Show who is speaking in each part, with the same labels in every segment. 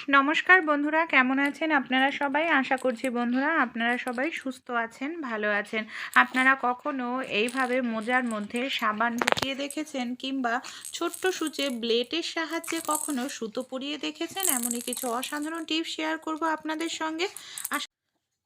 Speaker 1: নমস্কার বন্ধুরা, কেমন আছেন আপনারা সবাই? আশা করছি বন্ধুরা আপনারা সবাই সুস্থ আছেন, ভালো আছেন। আপনারা কখনো এইভাবে মোজার মধ্যে সাবান ঢুকিয়ে দেখেছেন কিংবা ছোট্ট সূচে ব্লেডের সাহায্যে কখনো সুতো পরিয়ে দেখেছেন? এমনই কিছু অসাধারণ টিপস শেয়ার করব আপনাদের সঙ্গে।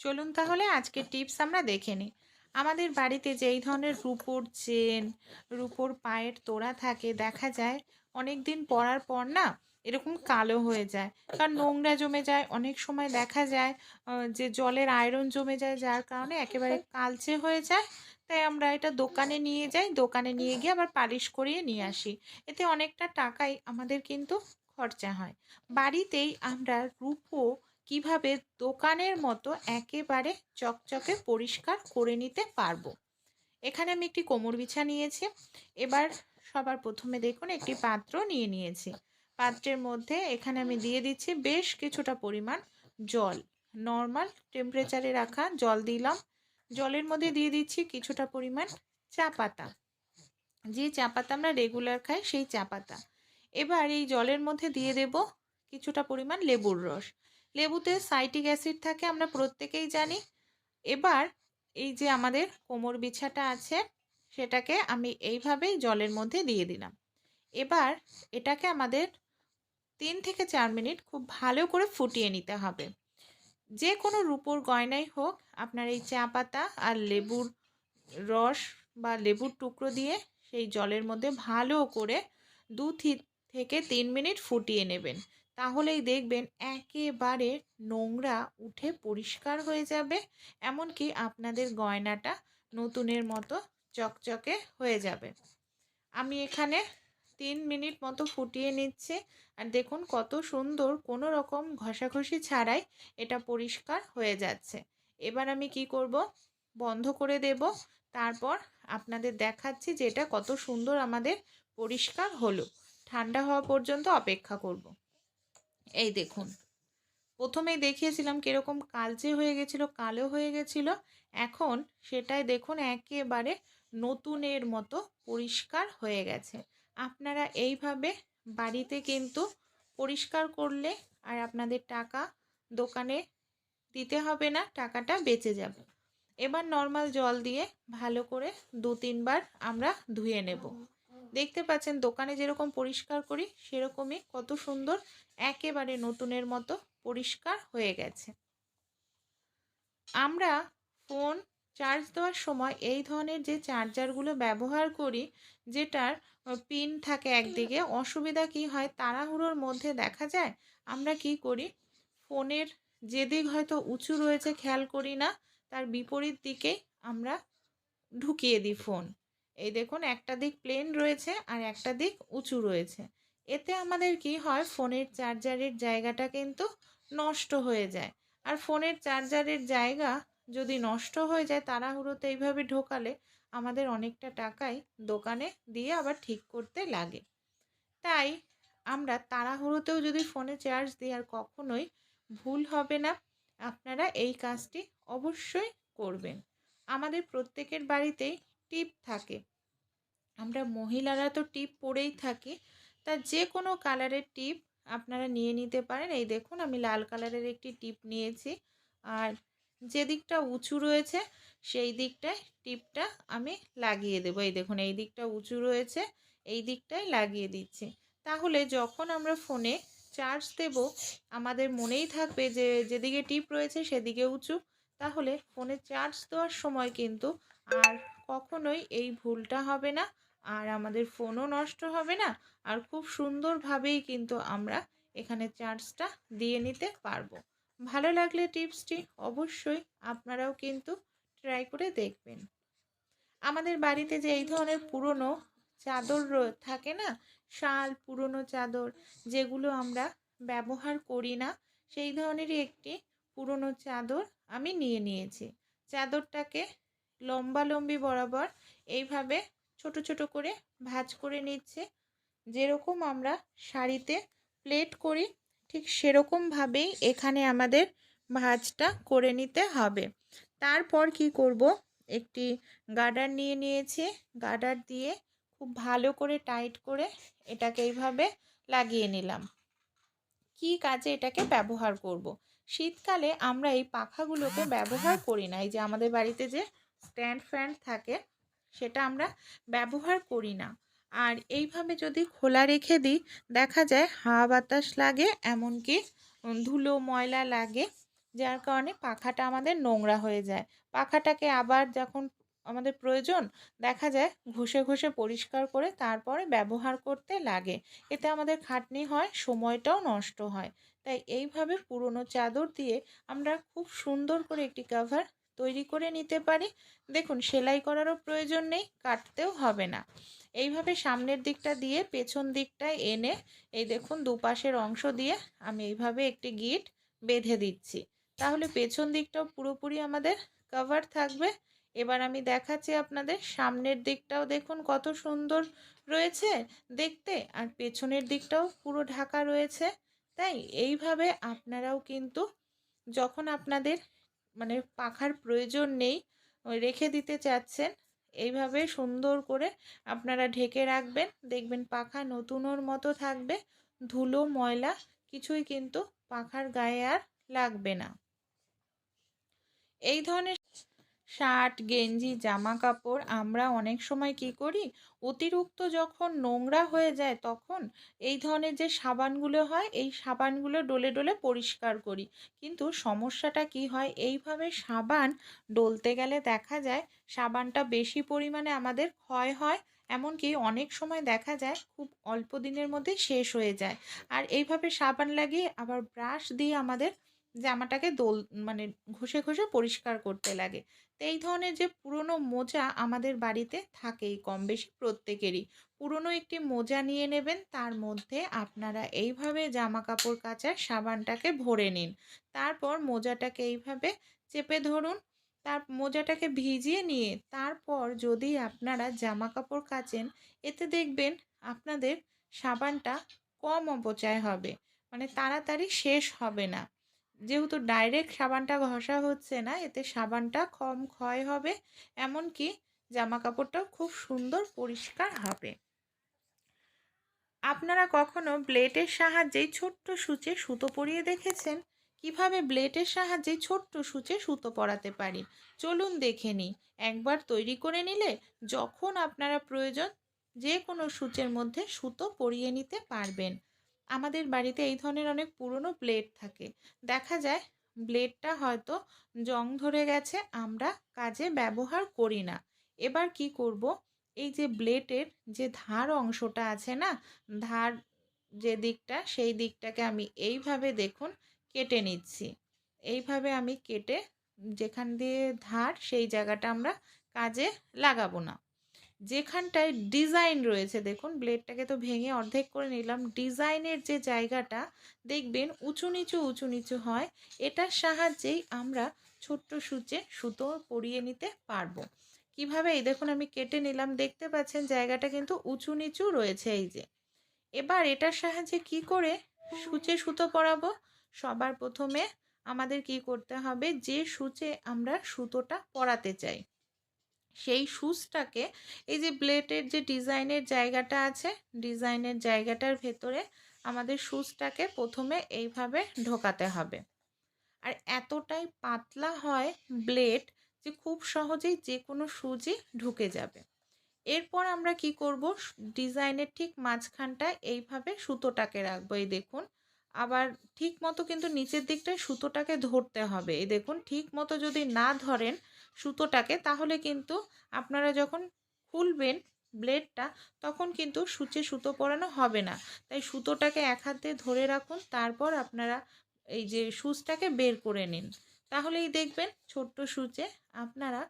Speaker 1: চলুন তাহলে আজকের টিপস আমরা দেখে নিই। আমাদের বাড়িতে যে এই ধরনের রূপোর চেন, রূপোর পায়ের তোড়া থাকে, দেখা যায় অনেক দিন পরার পর না এরকম কালো হয়ে যায়, কারণ নোংরা জমে যায়। অনেক সময় দেখা যায় যে জলের আয়রন জমে যায়, যার কারণে একেবারে কালচে হয়ে যায়। তাই আমরা এটা দোকানে নিয়ে যাই, দোকানে নিয়ে গিয়ে আবার পালিশ করিয়ে নিয়ে আসি। এতে অনেকটা টাকাই আমাদের কিন্তু খরচা হয়। বাড়িতেই আমরা রূপো কিভাবে দোকানের মতো একেবারে চকচকে পরিষ্কার করে নিতে পারবো। এখানে আমি একটি কোমর বিছা নিয়েছি। এবার সবার প্রথমে দেখুন একটি পাত্র নিয়ে নিয়েছি। পাত্রের মধ্যে এখানে আমি দিয়ে দিচ্ছি বেশ কিছুটা পরিমাণ জল। নর্মাল টেম্পারেচারে রাখা জল দিলাম। জলের মধ্যে দিয়ে দিচ্ছি কিছুটা পরিমাণ চা পাতা, যে চা পাতা আমরা রেগুলার খাই সেই চা পাতা। এবার এই জলের মধ্যে দিয়ে দেব কিছুটা পরিমাণ লেবুর রস। লেবুতে সাইট্রিক অ্যাসিড থাকে, আমরা প্রত্যেকেই জানি। এবার এই যে আমাদের কোমর বিছাটা আছে, সেটাকে আমি এইভাবেই জলের মধ্যে দিয়ে দিলাম। এবার এটাকে আমাদের 3 থেকে 4 মিনিট খুব ভালো করে ফুটিয়ে নিতে হবে। যে কোনো রূপোর গয়নাই হোক, আপনার এই চা পাতা আর লেবুর রস বা লেবুর টুকরো দিয়ে সেই জলের মধ্যে ভালো করে 2 থেকে 3 মিনিট ফুটিয়ে নেবেন। তাহলেই দেখবেন একেবারে নোংরা উঠে পরিষ্কার হয়ে যাবে। এমনকি আপনাদের গয়নাটা নতুনের মতো চকচকে হয়ে যাবে। আমি এখানে 3 মিনিট মতো ফুটিয়ে নিচ্ছি। আর দেখুন কত সুন্দর, কোনো রকম ঘষাঘষি ছাড়াই এটা পরিষ্কার হয়ে যাচ্ছে। এবার আমি কি করব, বন্ধ করে দেব। তারপর আপনাদের দেখাচ্ছি যে এটা কত সুন্দর আমাদের পরিষ্কার হলো। ঠান্ডা হওয়া পর্যন্ত অপেক্ষা করব। এই দেখুন, প্রথমেই দেখিয়েছিলাম কীরকম কালচে হয়ে গেছিলো, কালো হয়ে গেছিলো। এখন সেটাই দেখুন একেবারে নতুনের মতো পরিষ্কার হয়ে গেছে। আপনারা এইভাবে বাড়িতে কিন্তু পরিষ্কার করলে আর আপনাদের টাকা দোকানে দিতে হবে না, টাকাটা বেঁচে যাবে। এবার নর্মাল জল দিয়ে ভালো করে 2-3 বার আমরা ধুয়ে নেব। দেখতে পাচ্ছেন দোকানে যেরকম পরিষ্কার করি সেরকমই কত সুন্দর একেবারে নতুনের মতো পরিষ্কার হয়ে গেছে। আমরা ফোন চার্জ দেওয়ার সময় এই ধরনের যে চার্জারগুলো ব্যবহার করি, যেটার পিন থাকে একদিকে, অসুবিধা কি হয়, তাড়াহুড়োর মধ্যে দেখা যায় আমরা কি করি, ফোনের যেদিক হয়তো উঁচু রয়েছে খেয়াল করি না, তার বিপরীত দিকেই আমরা ঢুকিয়ে দিই ফোন। এই দেখুন একটা দিক প্লেন রয়েছে আর একটা দিক উঁচু রয়েছে। এতে আমাদের কি হয়, ফোনের চার্জারের জায়গাটা কিন্তু নষ্ট হয়ে যায়। আর ফোনের চার্জারের জায়গা যদি নষ্ট হয়ে যায় তাড়াহুড়োতে এইভাবে ঢোকালে, আমাদের অনেকটা টাকাই দোকানে দিয়ে আবার ঠিক করতে লাগে। তাই আমরা তাড়াহুড়োতেও যদি ফোনে চার্জ দিই, আর কখনোই ভুল হবে না। আপনারা এই কাজটি অবশ্যই করবেন। আমাদের প্রত্যেকের বাড়িতেই টিপ থাকে, আমরা মহিলারা তো টিপ পরেই থাকি। তা যে কোনো কালারের টিপ আপনারা নিয়ে নিতে পারেন। এই দেখুন আমি লাল কালারের একটি টিপ নিয়েছি। আর যে দিকটা উঁচু রয়েছে সেই দিকটায় টিপটা আমি লাগিয়ে দেবো। এই দেখুন এই দিকটা উঁচু রয়েছে, এই দিকটায় লাগিয়ে দিচ্ছি। তাহলে যখন আমরা ফোনে চার্জ দেব, আমাদের মনেই থাকবে যে যেদিকে টিপ রয়েছে সেদিকে উঁচু। তাহলে ফোনে চার্জ দেওয়ার সময় কিন্তু আর কখনোই এই ভুলটা হবে না, আর আমাদের ফোনও নষ্ট হবে না। আর খুব সুন্দরভাবেই কিন্তু আমরা এখানে চার্জটা দিয়ে নিতে পারবো। ভালো লাগলে টিপসটি অবশ্যই আপনারাও কিন্তু ট্রাই করে দেখবেন। আমাদের বাড়িতে যে এই ধরনের পুরনো চাদর থাকে না, শাল, পুরনো চাদর যেগুলো আমরা ব্যবহার করি না, সেই ধরনেরই একটি পুরনো চাদর আমি নিয়ে নিয়েছি। চাদরটাকে লম্বালম্বি বরাবর এইভাবে ছোট ছোট করে ভাঁজ করে নিচ্ছে। যেরকম আমরা শাড়িতে প্লেট করি ঠিক সেরকমভাবেই এখানে আমাদের ভাঁজটা করে নিতে হবে। তারপর কি করব, একটি গার্ডার নিয়ে নিয়েছি। গার্ডার দিয়ে খুব ভালো করে টাইট করে এটাকে এইভাবে লাগিয়ে নিলাম। কি কাজে এটাকে ব্যবহার করব। শীতকালে আমরা এই পাখাগুলোকে ব্যবহার করি না। এই যে আমাদের বাড়িতে যে স্ট্যান্ড ফ্যান থাকে সেটা আমরা ব্যবহার করি না। আর এইভাবে যদি খোলা রেখে দিই দেখা যায় হাওয়া বাতাস লাগে, এমনকি ধুলো ময়লা লাগে, যার কারণে পাখাটা আমাদের নোংরা হয়ে যায়। পাখাটাকে আবার যখন আমাদের প্রয়োজন দেখা যায় ঘষে ঘষে পরিষ্কার করে তারপরে ব্যবহার করতে লাগে। এতে আমাদের খাটনি হয়, সময়টাও নষ্ট হয়। তাই এইভাবে পুরনো চাদর দিয়ে আমরা খুব সুন্দর করে একটি কভার তৈরি করে নিতে পারি। দেখুন, সেলাই করারও প্রয়োজন নেই, কাটতেও হবে না। এইভাবে সামনের দিকটা দিয়ে পেছন দিকটায় এনে এই দেখুন দুপাশের অংশ দিয়ে আমি এইভাবে একটি গিঁট বেঁধে দিচ্ছি। তাহলে পেছন দিকটাও পুরোপুরি আমাদের কভার থাকবে। এবার আমি দেখাচ্ছি আপনাদের সামনের দিকটাও, দেখুন কত সুন্দর রয়েছে দেখতে, আর পেছনের দিকটাও পুরো ঢাকা রয়েছে। তাই এইভাবে আপনারাও কিন্তু যখন আপনাদের মানে পাখার প্রয়োজন নেই, রেখে দিতে চাচ্ছেন, এইভাবে সুন্দর করে আপনারা ঢেকে রাখবেন। দেখবেন পাখা নতুনের মতো থাকবে, ধুলো ময়লা কিছুই কিন্তু পাখার গায়ে আর লাগবে না। এই ধরনের শার্ট গেঞ্জি জামা কাপড় আমরা অনেক সময় কি করি, অতিরিক্ত যখন নোংরা হয়ে যায় তখন এই ধরনের যে সাবানগুলো হয় এই সাবানগুলো ডলে ডলে পরিষ্কার করি। কিন্তু সমস্যাটা কি হয়, এইভাবে সাবান ডলতে গেলে দেখা যায় সাবানটা বেশি পরিমাণে আমাদের ক্ষয় হয়, এমনকি অনেক সময় দেখা যায় খুব অল্প দিনের মধ্যে শেষ হয়ে যায়। আর এইভাবে সাবান লাগিয়ে আবার ব্রাশ দিয়ে আমাদের জামাটাকে মানে ঘষে ঘষে পরিষ্কার করতে লাগে। তো এই ধরনের যে পুরনো মোজা আমাদের বাড়িতে থাকেই কম বেশি প্রত্যেকেরই। পুরনো একটি মোজা নিয়ে নেবেন, তার মধ্যে আপনারা এইভাবে জামা কাপড় কাচার সাবানটাকে ভরে নিন। তারপর মোজাটাকে এইভাবে চেপে ধরুন, তার মোজাটাকে ভিজিয়ে নিয়ে তারপর যদি আপনারা জামা কাপড় কাচেন, এতে দেখবেন আপনাদের সাবানটা কম অপচয় হবে, মানে তাড়াতাড়ি শেষ হবে না। যেহেতু ডাইরেক্ট সাবানটা ঘষা হচ্ছে না, এতে সাবানটা কম ক্ষয় হবে, এমনকি জামা কাপড়টাও খুব সুন্দর পরিষ্কার হবে। আপনারা কখনো ব্লেডের সাহায্যে ছোট্ট সূচে সুতো পরিয়ে দেখেছেন? কিভাবে ব্লেডের সাহায্যে ছোট্ট সূচে সুতো পরাতে পারি চলুন দেখে নিই। একবার তৈরি করে নিলে যখন আপনারা প্রয়োজন যে কোনো সূচের মধ্যে সুতো পরিয়ে নিতে পারবেন। আমাদের বাড়িতে এই ধরনের অনেক পুরনো ব্লেড থাকে, দেখা যায় ব্লেডটা হয়তো জং ধরে গেছে, আমরা কাজে ব্যবহার করি না। এবার কি করব, এই যে ব্লেডের যে ধার অংশটা আছে না, ধার যে দিকটা সেই দিকটাকে আমি এইভাবে দেখুন কেটে নিচ্ছি। এইভাবে আমি কেটে যেখান দিয়ে ধার সেই জায়গাটা আমরা কাজে লাগাবো না। যেখানটায় ডিজাইন রয়েছে দেখুন, ব্লেডটাকে তো ভেঙে অর্ধেক করে নিলাম, ডিজাইনের যে জায়গাটা দেখবেন উঁচু নিচু হয়, এটার সাহায্যেই আমরা ছোট্ট সূচে সুতো পরিয়ে নিতে পারবো। কিভাবে, এই দেখুন আমি কেটে নিলাম, দেখতে পাচ্ছেন জায়গাটা কিন্তু উঁচু নিচু রয়েছে। এই যে এবার এটার সাহায্যে কি করে সূচে সুতো পরাবো, সবার প্রথমে আমাদের কি করতে হবে, যে সূচে আমরা সুতোটা পরাতে চাই সেই সুচটাকে এই যে ব্লেডের যে ডিজাইনের জায়গাটা আছে, ডিজাইনের জায়গাটার ভেতরে আমাদের সুচটাকে প্রথমে এইভাবে ঢোকাতে হবে। আর এতটাই পাতলা হয় ব্লেড যে খুব সহজেই যে কোনো সুচই ঢুকে যাবে। এরপর আমরা কি করব, ডিজাইনের ঠিক মাঝখানটায় এইভাবে সুতোটাকে রাখবো। এই দেখুন, আবার ঠিক মতো কিন্তু নিচের দিকটায় সুতোটাকে ধরতে হবে। এই দেখুন, ঠিক মতো যদি না ধরেন সুতোটাকে, তাহলে কিন্তু আপনারা যখন খুলবেন ব্লেডটা তখন কিন্তু সূচে সুতো পরানো হবে না। তাই সুতোটাকে এক হাতে ধরে রাখুন, তারপর আপনারা এই যে সুচটাকে বের করে নিন। তাহলেই দেখবেন ছোট্ট সূচে আপনারা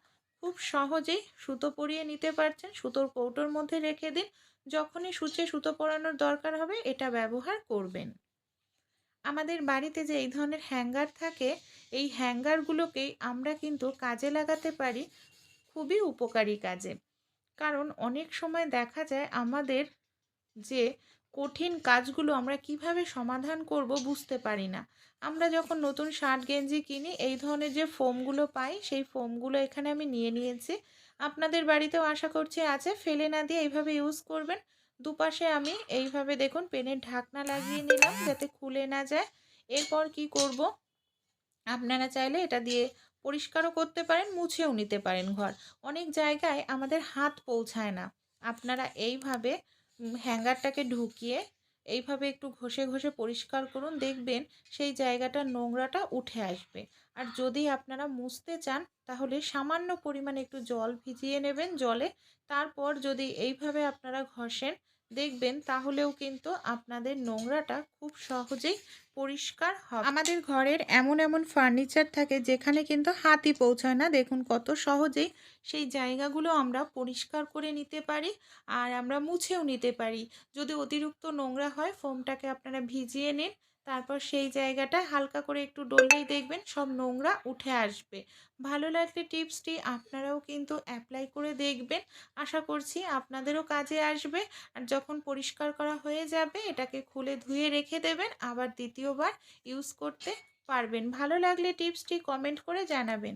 Speaker 1: খুব সহজেই সুতো পরিয়ে নিতে পারছেন। সুতোর কৌটোর মধ্যে রেখে দিন, যখনই সূচে সুতো পরানোর দরকার হবে এটা ব্যবহার করবেন। আমাদের বাড়িতে যে এই ধরনের হ্যাঙ্গার থাকে, এই হ্যাঙ্গারগুলোকেই আমরা কিন্তু কাজে লাগাতে পারি খুবই উপকারী কাজে। কারণ অনেক সময় দেখা যায় আমাদের যে কঠিন কাজগুলো আমরা কিভাবে সমাধান করব বুঝতে পারি না। আমরা যখন নতুন শার্ট গেঞ্জি কিনি এই ধরনের যে ফোমগুলো পাই, সেই ফোমগুলো এখানে আমি নিয়ে নিয়েছি। আপনাদের বাড়িতেও আশা করছি আছে, ফেলে না দিয়ে এইভাবে ইউজ করবেন। দুপাশে আমি এইভাবে দেখুন পেনের ঢাকনা লাগিয়ে নিলাম যাতে খুলে না যায়। এরপর কি করব, আপনারা চাইলে এটা দিয়ে পরিষ্কারও করতে পারেন, মুছেও নিতে পারেন ঘর। অনেক জায়গায় আমাদের হাত পৌঁছায় না। আপনারা এইভাবে হ্যাঙ্গারটাকে ঢুকিয়ে এইভাবে একটু ঘষে ঘষে পরিষ্কার করুন, দেখবেন সেই জায়গাটার নোংরাটা উঠে আসবে। আর যদি আপনারা মুছতে চান তাহলে সামান্য পরিমাণে একটু জল ভিজিয়ে নেবেন জলে, তারপর যদি এইভাবে আপনারা ঘষেন দেখবেন তাহলেও কিন্তু আপনাদের নোংরাটা খুব সহজেই পরিষ্কার হবে। আমাদের ঘরের এমন এমন ফার্নিচার থাকে যেখানে কিন্তু হাতই পৌঁছায় না, দেখুন কত সহজেই সেই জায়গাগুলো আমরা পরিষ্কার করে নিতে পারি আর আমরা মুছেও নিতে পারি। যদি অতিরিক্ত নোংরা হয় ফোমটাকে আপনারা ভিজিয়ে নিন, তারপর সেই জায়গাটা হালকা করে একটু ডললেই দেখবেন সব নোংরা উঠে আসবে। ভালো লাগলে টিপসটি আপনারাও কিন্তু অ্যাপ্লাই করে দেখবেন, আশা করছি আপনাদেরও কাজে আসবে। আর যখন পরিষ্কার করা হয়ে যাবে এটাকে খুলে ধুয়ে রেখে দেবেন, আবার দ্বিতীয়বার ইউজ করতে পারবেন। ভালো লাগলে টিপসটি কমেন্ট করে জানাবেন।